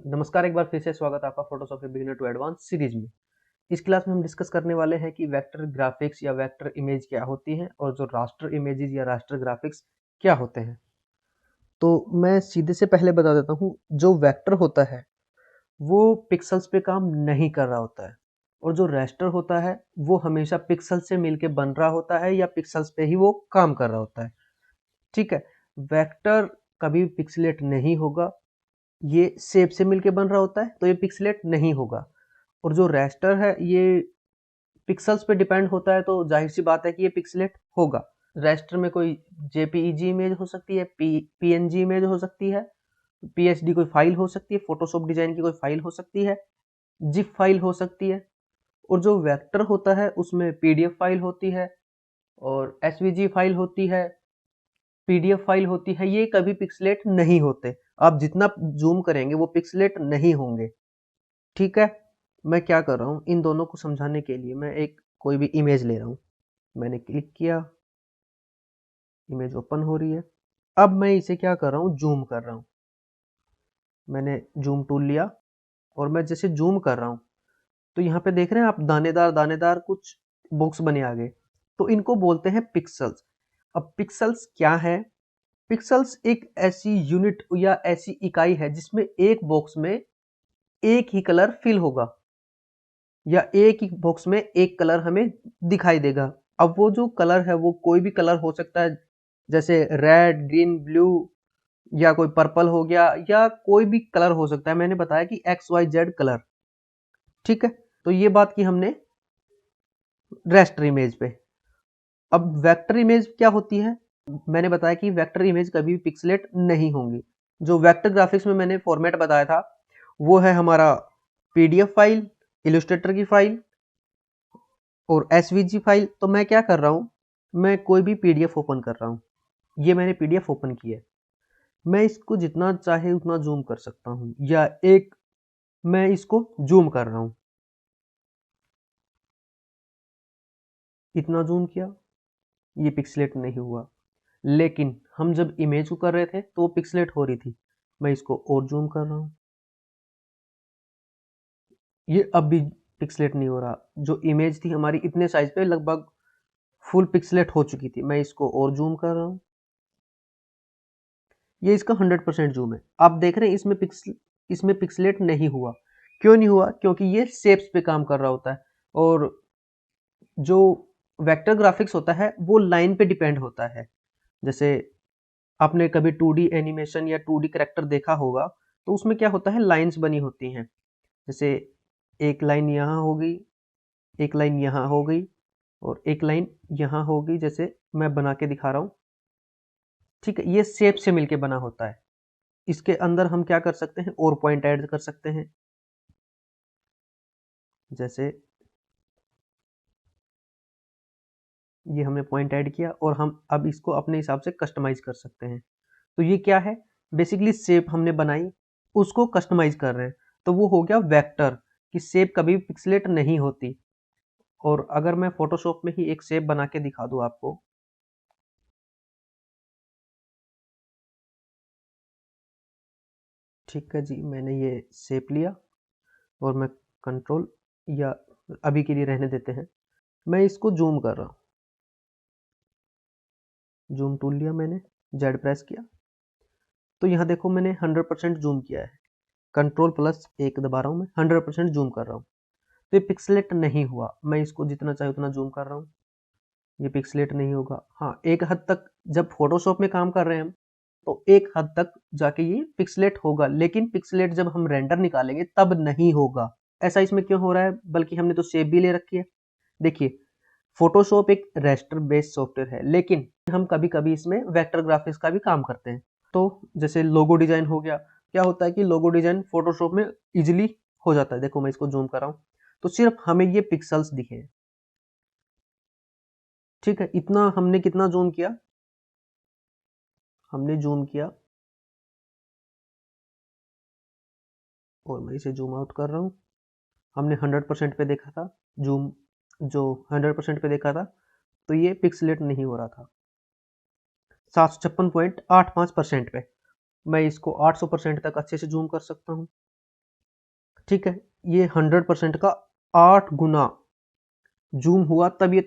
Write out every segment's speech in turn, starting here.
नमस्कार, एक बार फिर से स्वागत है आपका फोटोशॉप के बिगिनर टू एडवांस सीरीज में। इस क्लास में हम डिस्कस करने वाले हैं कि वेक्टर ग्राफिक्स या वेक्टर इमेज क्या होती है और जो रास्टर इमेजेस या रास्टर ग्राफिक्स क्या होते हैं। तो मैं सीधे से पहले बता देता हूँ, जो वेक्टर होता है वो पिक्सल्स पे काम नहीं कर रहा होता है और जो रास्टर होता है वो हमेशा पिक्सल से मिलके बन रहा होता है या पिक्सल्स पे ही वो काम कर रहा होता है। ठीक है, वेक्टर कभी पिक्सलेट नहीं होगा, ये शेप से मिलके बन रहा होता है तो ये पिक्सलेट नहीं होगा। और जो रास्टर है ये पिक्सल्स पे डिपेंड होता है तो जाहिर सी बात है कि ये पिक्सलेट होगा। रास्टर में कोई जेपीईजी इमेज हो सकती है, पीएनजी इमेज हो सकती है, पीएचडी कोई फाइल हो सकती है, फोटोशॉप डिजाइन की कोई फाइल हो सकती है, जिप फाइल हो सकती है। और जो वेक्टर होता है उसमें पीडीएफ फाइल होती है और एसवीजी फाइल होती है, पीडीएफ फाइल होती है। ये कभी पिक्सलेट नहीं होते, आप जितना जूम करेंगे वो पिक्सलेट नहीं होंगे। ठीक है, मैं क्या कर रहा हूँ, इन दोनों को समझाने के लिए मैं एक कोई भी इमेज ले रहा हूँ। मैंने क्लिक किया, इमेज ओपन हो रही है। अब मैं इसे क्या कर रहा हूँ, जूम कर रहा हूँ। मैंने जूम टूल लिया और मैं जैसे जूम कर रहा हूँ तो यहाँ पे देख रहे हैं आप, दानेदार दानेदार कुछ बॉक्स बने आगे, तो इनको बोलते हैं पिक्सल्स। अब पिक्सल्स क्या है? पिक्सल्स एक ऐसी यूनिट या ऐसी इकाई है जिसमें एक बॉक्स में एक ही कलर फिल होगा या एक ही बॉक्स में एक कलर हमें दिखाई देगा। अब वो जो कलर है वो कोई भी कलर हो सकता है, जैसे रेड, ग्रीन, ब्लू, या कोई पर्पल हो गया, या कोई भी कलर हो सकता है। मैंने बताया कि एक्स वाई जेड कलर। ठीक है, तो ये बात की हमने रेस्टर इमेज पे। अब वेक्टर इमेज क्या होती है? मैंने बताया कि वेक्टर इमेज कभी भी पिक्सलेट नहीं होंगी। जो वेक्टर ग्राफिक्स में मैंने फॉर्मेट बताया था वो है हमारा पीडीएफ फाइल, इलस्ट्रेटर की फाइल और एसवीजी फाइल। तो मैं क्या कर रहा हूँ, मैं कोई भी पीडीएफ ओपन कर रहा हूँ। ये मैंने पीडीएफ ओपन की है, मैं इसको जितना चाहे उतना जूम कर सकता हूँ, या एक मैं इसको जूम कर रहा हूँ, इतना जूम किया, ये पिक्सलेट नहीं हुआ। लेकिन हम जब इमेज को कर रहे थे तो वो पिक्सलेट हो रही थी। मैं इसको और जूम कर रहा हूँ, ये अब भी पिक्सलेट नहीं हो रहा। जो इमेज थी हमारी इतने साइज पे लगभग फुल पिक्सलेट हो चुकी थी, मैं इसको और जूम कर रहा हूँ, ये इसका 100% जूम है। आप देख रहे हैं इसमें पिक्सलेट नहीं हुआ। क्यों नहीं हुआ? क्योंकि ये शेप्स पे काम कर रहा होता है। और जो वेक्टर ग्राफिक्स होता है वो लाइन पे डिपेंड होता है। जैसे आपने कभी 2D एनिमेशन या 2D करेक्टर देखा होगा तो उसमें क्या होता है, लाइंस बनी होती हैं। जैसे एक लाइन यहाँ हो गई, एक लाइन यहाँ हो गई और एक लाइन यहाँ हो गई, जैसे मैं बना के दिखा रहा हूँ। ठीक है, ये शेप से मिलके बना होता है। इसके अंदर हम क्या कर सकते हैं, और पॉइंट ऐड कर सकते हैं। जैसे ये हमने पॉइंट ऐड किया और हम अब इसको अपने हिसाब से कस्टमाइज कर सकते हैं। तो ये क्या है, बेसिकली शेप हमने बनाई, उसको कस्टमाइज कर रहे हैं। तो वो हो गया वेक्टर, कि शेप कभी भी पिक्सलेट नहीं होती। और अगर मैं फोटोशॉप में ही एक शेप बना के दिखा दूं आपको, ठीक है जी, मैंने ये शेप लिया और मैं कंट्रोल, या अभी के लिए रहने देते हैं, मैं इसको जूम कर रहा हूँ। जूम टूल लिया मैंने, जेड प्रेस किया, तो यहाँ देखो मैंने 100% जूम किया है। कंट्रोल प्लस एक दबा रहा हूँ, मैं 100% जूम कर रहा हूँ। तो ये पिक्सलेट नहीं हुआ। मैं इसको जितना चाहे उतना जूम कर रहा हूँ, ये पिक्सलेट नहीं होगा। हाँ, एक हद तक जब फोटोशॉप में काम कर रहे हैं हम, तो एक हद तक जाके ये पिक्सलेट होगा, लेकिन पिक्सलेट जब हम रेंडर निकालेंगे तब नहीं होगा। ऐसा इसमें क्यों हो रहा है? बल्कि हमने तो शेप भी ले रखी है। देखिए, फोटोशॉप एक रेस्टर बेस्ड सॉफ्टवेयर है, लेकिन हम कभी कभी इसमें वेक्टर ग्राफिक्स का भी काम करते हैं। तो जैसे लोगो डिजाइन हो गया, क्या होता है कि लोगो डिजाइन फोटोशॉप में इजिली हो जाता है। देखो मैं इसको जूम कर रहा हूँ तो सिर्फ हमें ये पिक्सल्स दिखे। ठीक है, इतना हमने कितना जूम किया, हमने जूम किया और मैं इसे जूम आउट कर रहा हूँ। हमने 100% पे देखा था जूम, जो 100% पे देखा था, तो ये पिक्सलेट नहीं हो रहा था। 756.85% पे मैं इसको 800% तक अच्छे से जूम कर सकता हूँ। ठीक है, ये 100% का 8 गुना जूम हुआ, तब ये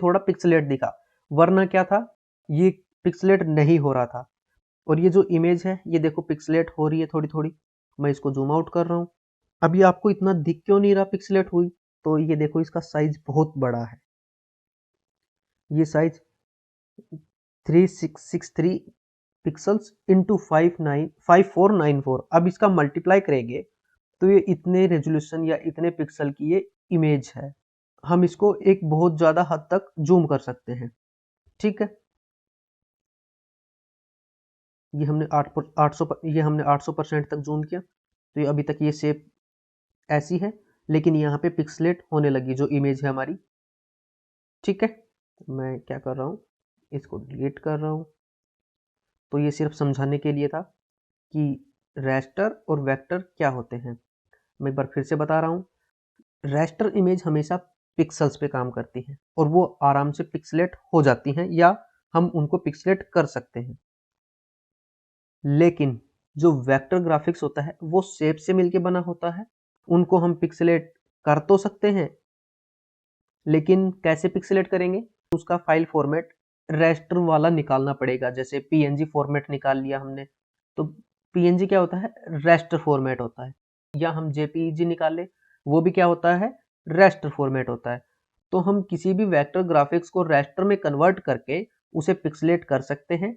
थोड़ा पिक्सलेट दिखा, वरना क्या था, ये पिक्सलेट नहीं हो रहा था। और ये जो इमेज है ये देखो पिक्सलेट हो रही है थोड़ी थोड़ी। मैं इसको जूम आउट कर रहा हूँ। अभी आपको इतना दिख क्यों नहीं रहा पिक्सलेट हुई? तो ये देखो इसका साइज बहुत बड़ा है। ये साइज 3663 पिक्सल्स इंटू 5494। अब इसका मल्टीप्लाई करेंगे तो ये इतने रेजोल्यूशन या इतने पिक्सल की ये इमेज है। हम इसको एक बहुत ज्यादा हद तक जूम कर सकते हैं। ठीक है, ये हमने 800% तक जूम किया, तो ये अभी तक ये शेप ऐसी है, लेकिन यहाँ पे पिक्सलेट होने लगी जो इमेज है हमारी। ठीक है, मैं क्या कर रहा हूँ, इसको डिलीट कर रहा हूँ। तो ये सिर्फ समझाने के लिए था कि रेस्टर और वेक्टर क्या होते हैं। मैं एक बार फिर से बता रहा हूँ, रेस्टर इमेज हमेशा पिक्सल्स पे काम करती है और वो आराम से पिक्सलेट हो जाती हैं या हम उनको पिक्सलेट कर सकते हैं। लेकिन जो वेक्टर ग्राफिक्स होता है वो शेप से मिलके बना होता है, उनको हम पिक्सलेट कर तो सकते हैं, लेकिन कैसे पिक्सलेट करेंगे? उसका फाइल फॉर्मेट रेस्टर वाला निकालना पड़ेगा। जैसे पीएनजी फॉर्मेट निकाल लिया हमने, तो पीएनजी क्या होता है, रेस्टर फॉर्मेट होता है। या हम जेपीईजी निकाले, वो भी क्या होता है, रेस्टर फॉर्मेट होता है। तो हम किसी भी वेक्टर ग्राफिक्स को रेस्टर में कन्वर्ट करके उसे पिक्सलेट कर सकते हैं।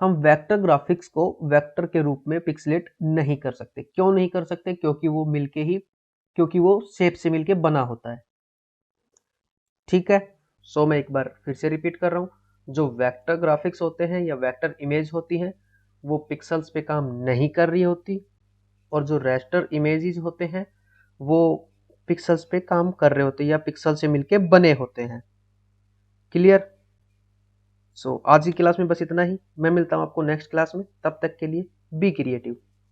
हम वेक्टर ग्राफिक्स को वेक्टर के रूप में पिक्सलेट नहीं कर सकते। क्यों नहीं कर सकते? क्योंकि वो शेप से मिलके बना होता है। ठीक है, सो मैं एक बार फिर से रिपीट कर रहा हूँ, जो वेक्टर ग्राफिक्स होते हैं या वेक्टर इमेज होती हैं वो पिक्सल्स पे काम नहीं कर रही होती, और जो रेस्टर इमेजेस होते हैं वो पिक्सल्स पे काम कर रहे होते हैं या पिक्सल से मिलके बने होते हैं। क्लियर? सो आज की क्लास में बस इतना ही। मैं मिलता हूँ आपको नेक्स्ट क्लास में, तब तक के लिए बी क्रिएटिव।